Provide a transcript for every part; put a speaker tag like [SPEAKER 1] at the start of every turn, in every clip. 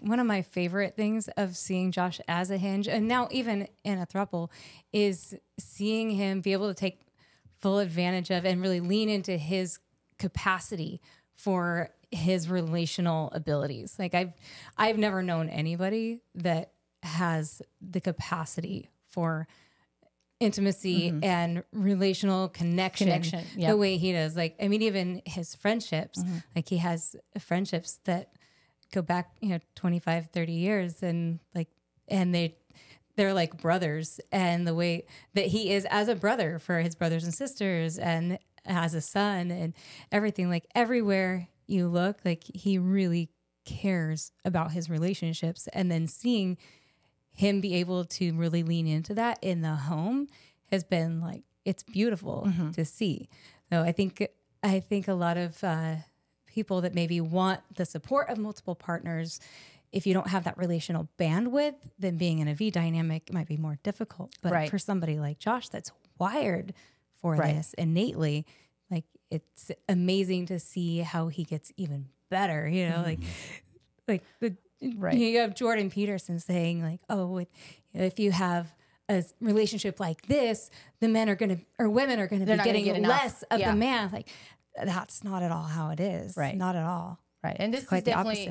[SPEAKER 1] one of my favorite things of seeing Josh as a Hinge, and now even in a throuple, is seeing him be able to take full advantage of and really lean into his capacity for his relational abilities. Like I've never known anybody that has the capacity for intimacy and relational connection
[SPEAKER 2] yep.
[SPEAKER 1] the way he does. Like, I mean, even his friendships, like he has friendships that go back, 25, 30 years and they're like brothers, and the way that he is as a brother for his brothers and sisters and as a son and everything, like everywhere you look, like he really cares about his relationships. And then seeing him be able to really lean into that in the home has been like, it's beautiful to see. So I think a lot of people that maybe want the support of multiple partners, if you don't have that relational bandwidth, then being in a V dynamic might be more difficult. But for somebody like Josh that's wired for this innately, like it's amazing to see how he gets even better, like the you have Jordan Peterson saying like, oh, if you have a relationship like this, the men are going to, or women are going to be getting less of the man. Like that's not at all how it is.
[SPEAKER 2] Right.
[SPEAKER 1] Not at all.
[SPEAKER 2] Right. And this is definitely,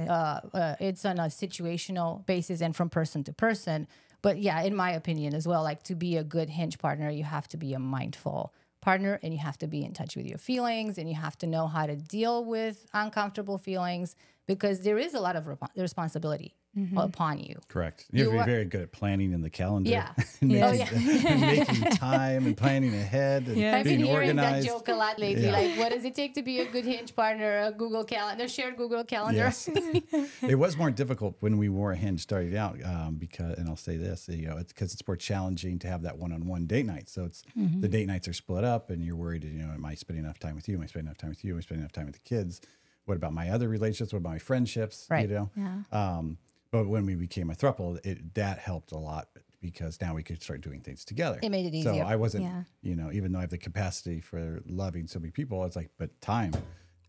[SPEAKER 2] it's on a situational basis and from person to person. But yeah, in my opinion as well, like to be a good Hinge partner, you have to be a mindful partner and you have to be in touch with your feelings and you have to know how to deal with uncomfortable feelings because there is a lot of responsibility upon you.
[SPEAKER 3] Correct. You have to be very good at planning in the calendar.
[SPEAKER 2] Yeah.
[SPEAKER 3] and making time and planning ahead and
[SPEAKER 2] I've been
[SPEAKER 3] being
[SPEAKER 2] hearing
[SPEAKER 3] organized.
[SPEAKER 2] that joke a lot lately. Like, what does it take to be a good Hinge partner? A Google Calendar, shared Google Calendar.
[SPEAKER 3] Yes. It was more difficult when we wore a Hinge starting out because, and I'll say this, it's because it's more challenging to have that one-on-one date night. So it's the date nights are split up, and you're worried. Am I spending enough time with you? Am I spending enough time with you? Am I spending enough time with the kids? What about my other relationships? What about my friendships?
[SPEAKER 2] Right.
[SPEAKER 1] Yeah.
[SPEAKER 3] But when we became a throuple, that helped a lot because now we could start doing things together.
[SPEAKER 2] It made it easier.
[SPEAKER 3] So I wasn't, even though I have the capacity for loving so many people, it's like, but time,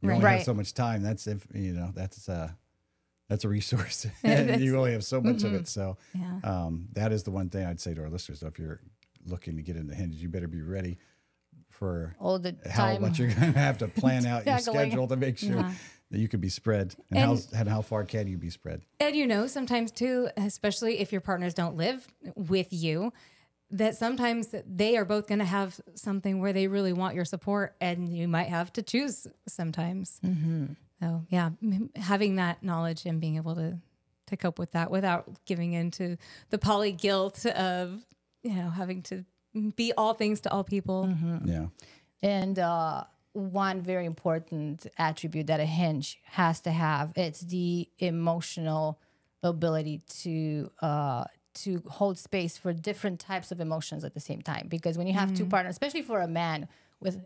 [SPEAKER 3] you only have so much time. That's that's a resource, and you only have so much of it. So that is the one thing I'd say to our listeners. So if you're looking to get into Hinge, you better be ready for
[SPEAKER 2] all the
[SPEAKER 3] how
[SPEAKER 2] time.
[SPEAKER 3] much you're going to have to plan out your schedule to make sure that you can be spread, and how far can you be spread?
[SPEAKER 1] And sometimes too, especially if your partners don't live with you, that sometimes they are both going to have something where they really want your support, and you might have to choose sometimes. So yeah, having that knowledge and being able to cope with that without giving into the poly guilt of having to be all things to all people.
[SPEAKER 3] Yeah.
[SPEAKER 2] And one very important attribute that a Hinge has to have, it's the emotional ability to hold space for different types of emotions at the same time. Because when you have two partners, especially for a man,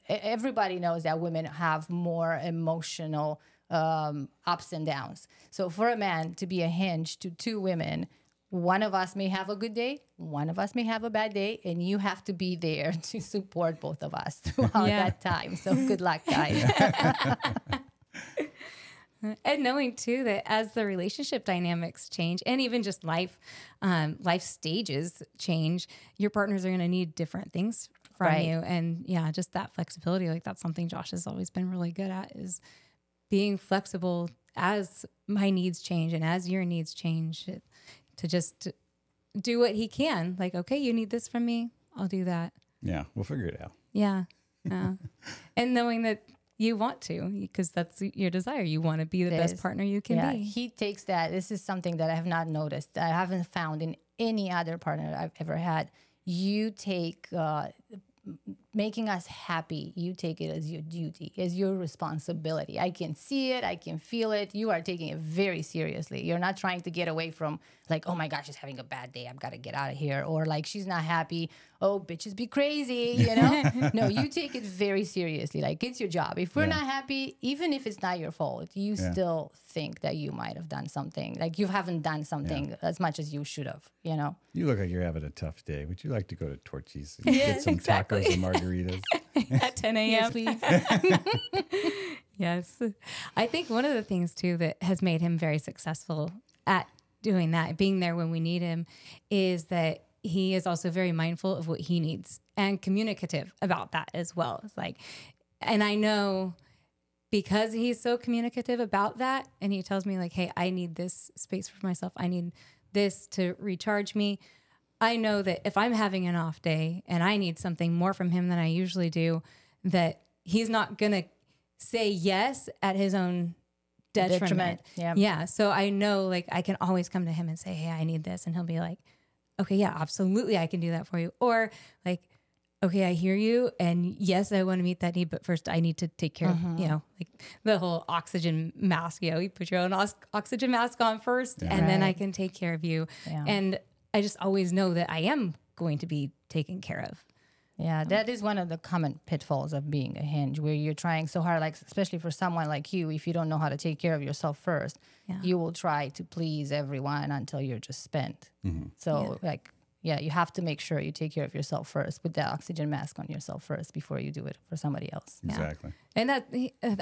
[SPEAKER 2] everybody knows that women have more emotional ups and downs. So for a man to be a Hinge to two women, one of us may have a good day, one of us may have a bad day, and you have to be there to support both of us throughout that time. So good luck, guys.
[SPEAKER 1] And knowing too that as the relationship dynamics change, and even just life stages change, your partners are going to need different things from you. And just that flexibility, like that's something Josh has always been really good at, is being flexible as my needs change and as your needs change, to just do what he can. Like, okay, you need this from me, I'll do that.
[SPEAKER 3] Yeah, we'll figure it out.
[SPEAKER 1] Yeah. And knowing that you want to, because that's your desire. You want to be the best partner you can be.
[SPEAKER 2] He takes that. This is something that I have not noticed. I haven't found in any other partner I've ever had. You take making us happy. You take it as your duty, as your responsibility. I can see it. I can feel it. You are taking it very seriously. You're not trying to get away from like, oh my gosh, she's having a bad day, I've got to get out of here. Or like, she's not happy. Oh, bitches be crazy, No, you take it very seriously. Like, it's your job. If we're not happy, even if it's not your fault, you still think that you might have done something. Like, you haven't done something as much as you should have,
[SPEAKER 3] You look like you're having a tough day. Would you like to go to Torchy's and get some tacos and margaritas?
[SPEAKER 1] At 10 a.m.
[SPEAKER 2] Yes, please.
[SPEAKER 1] Yes. I think one of the things too that has made him very successful at doing that, being there when we need him, is that he is also very mindful of what he needs and communicative about that as well. It's like, and I know because he's so communicative about that, and he tells me like, hey, I need this space for myself. I need this to recharge me. I know that if I'm having an off day and I need something more from him than I usually do, that he's not going to say yes at his own detriment.
[SPEAKER 2] Yeah.
[SPEAKER 1] Yeah. So I know like I can always come to him and say, hey, I need this. And he'll be like, okay, yeah, absolutely. I can do that for you. Or like, okay, I hear you. And yes, I want to meet that need, but first I need to take care of, you know, like the whole oxygen mask, you know, you put your own oxygen mask on first and then I can take care of you.
[SPEAKER 2] Yeah.
[SPEAKER 1] And I just always know that I am going to be taken care of.
[SPEAKER 2] Yeah, that is one of the common pitfalls of being a hinge, where you're trying so hard, like especially for someone like you, if you don't know how to take care of yourself first, you will try to please everyone until you're just spent. So like, yeah, you have to make sure you take care of yourself first. Put that oxygen mask on yourself first before you do it for somebody else.
[SPEAKER 3] Exactly.
[SPEAKER 1] And that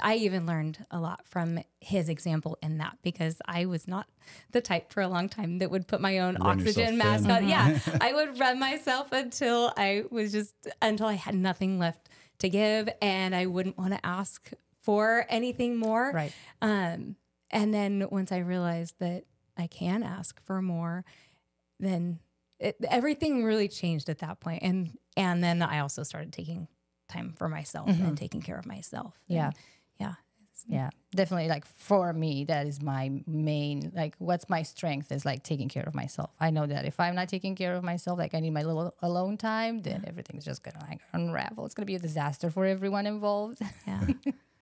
[SPEAKER 1] I even learned a lot from his example in that, because I was not the type for a long time that would put my own oxygen mask on. Yeah, I would run myself until I had nothing left to give, and I wouldn't want to ask for anything more.
[SPEAKER 2] Right.
[SPEAKER 1] And then once I realized that I can ask for more, then everything really changed at that point. And then I also started taking time for myself and taking care of myself.
[SPEAKER 2] Yeah.
[SPEAKER 1] And
[SPEAKER 2] Yeah, definitely. Like for me, that is my main, like what's my strength is like taking care of myself. I know that if I'm not taking care of myself, like I need my little alone time, then everything's just going to like unravel. It's going to be a disaster for everyone involved.
[SPEAKER 1] Yeah.